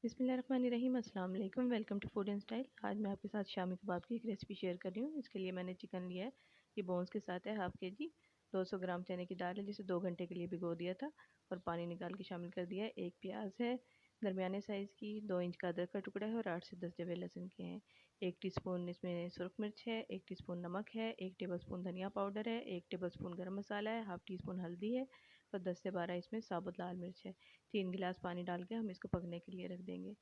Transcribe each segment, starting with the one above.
बिस्मिल्लाहिर्रहमानिर्रहीम। अस्सलाम वालेकुम। Welcome to food and style. आज मैं आपके साथ शामी कबाब की एक रेसिपी शेयर कर रही हूँ। इसके लिए मैंने चिकन लिया है, ये बोन्स के साथ है, हाफ़ के जी। 200 ग्राम चने की दाल है जिसे 2 घंटे के लिए भिगो दिया था और पानी निकाल के शामिल कर दिया है। एक प्याज है दरमियाने साइज़ की, 2 इंच का अदरक का टुकड़ा है और 8 से 10 जवे लहसुन के हैं। 1 टीस्पून इसमें सुरख मिर्च है, 1 टीस्पून नमक है, 1 टेबलस्पून धनिया पाउडर है, 1 टेबलस्पून गरम मसाला है, हाफ़ टी स्पून हल्दी है और 10 से 12 इसमें साबुत लाल मिर्च है। 3 गिलास पानी डाल के हम इसको पकने के लिए रख देंगे।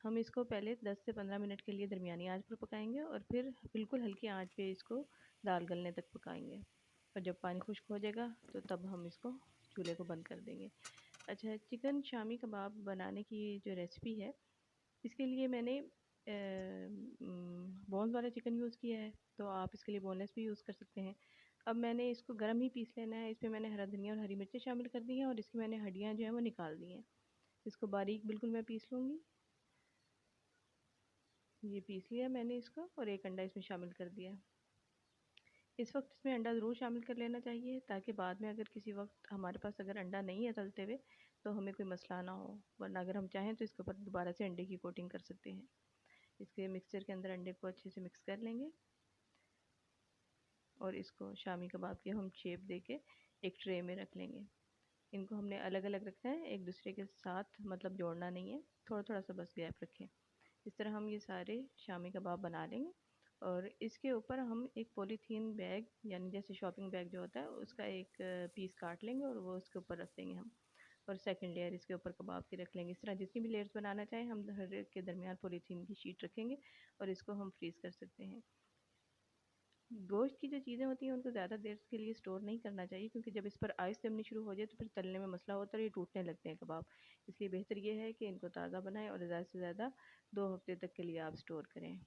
हम इसको पहले 10 से 15 मिनट के लिए दरमियानी आंच पर पकाएंगे और फिर बिल्कुल हल्की आंच पे इसको दाल गलने तक पकाएंगे। और जब पानी खुश्क हो जाएगा तो तब हम इसको चूल्हे को बंद कर देंगे। अच्छा, चिकन शामी कबाब बनाने की जो रेसिपी है, इसके लिए मैंने बोन वाला चिकन यूज़ किया है, तो आप इसके लिए बोनलेस भी यूज़ कर सकते हैं। अब मैंने इसको गरम ही पीस लेना है। इसमें मैंने हरा धनिया और हरी मिर्चें शामिल कर दी हैं और इसकी मैंने हड्डियाँ जो हैं वो निकाल दी हैं। इसको बारीक बिल्कुल मैं पीस लूँगी। ये पीस लिया मैंने इसको और एक अंडा इसमें शामिल कर दिया। इस वक्त इसमें अंडा ज़रूर शामिल कर लेना चाहिए ताकि बाद में अगर किसी वक्त हमारे पास अगर अंडा नहीं है तलते हुए तो हमें कोई मसला ना हो, वरना अगर हम चाहें तो इसके ऊपर दोबारा से अंडे की कोटिंग कर सकते हैं। इसके मिक्सचर के अंदर अंडे को अच्छे से मिक्स कर लेंगे और इसको शामी कबाब की हम शेप देके एक ट्रे में रख लेंगे। इनको हमने अलग अलग रखना है, एक दूसरे के साथ मतलब जोड़ना नहीं है, थोड़ा थोड़ा सा बस गैप रखें। इस तरह हम ये सारे शामी कबाब बना लेंगे और इसके ऊपर हम एक पॉलीथीन बैग यानी जैसे शॉपिंग बैग जो होता है उसका एक पीस काट लेंगे और वो उसके ऊपर रख देंगे हम। और सेकंड लेयर इसके ऊपर कबाब की रख लेंगे। इस तरह जितनी भी लेयर्स बनाना चाहें हम हर एक के दरमियान पॉलीथीन की शीट रखेंगे और इसको हम फ्रीज़ कर सकते हैं। गोश्त की जो चीज़ें होती हैं उनको ज़्यादा देर के लिए स्टोर नहीं करना चाहिए, क्योंकि जब इस पर आइस जमनी शुरू हो जाए तो फिर तलने में मसला होता है और ये टूटने लगते हैं कबाब। इसलिए बेहतर ये है कि इनको ताज़ा बनाएं और ज़्यादा से ज़्यादा 2 हफ्ते तक के लिए आप स्टोर करें।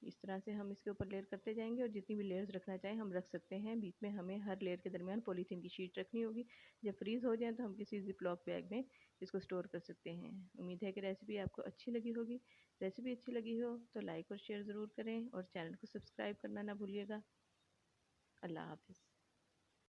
इस तरह से हम इसके ऊपर लेयर करते जाएंगे और जितनी भी लेयर्स रखना चाहें हम रख सकते हैं। बीच में हमें हर लेयर के दरमियान पॉलीथीन की शीट रखनी होगी। जब फ्रीज़ हो जाए तो हम किसी ज़िप-लॉक बैग में इसको स्टोर कर सकते हैं। उम्मीद है कि रेसिपी आपको अच्छी लगी होगी। रेसिपी अच्छी लगी हो तो लाइक और शेयर ज़रूर करें और चैनल को सब्सक्राइब करना ना भूलिएगा। अल्लाह हाफ़िज़।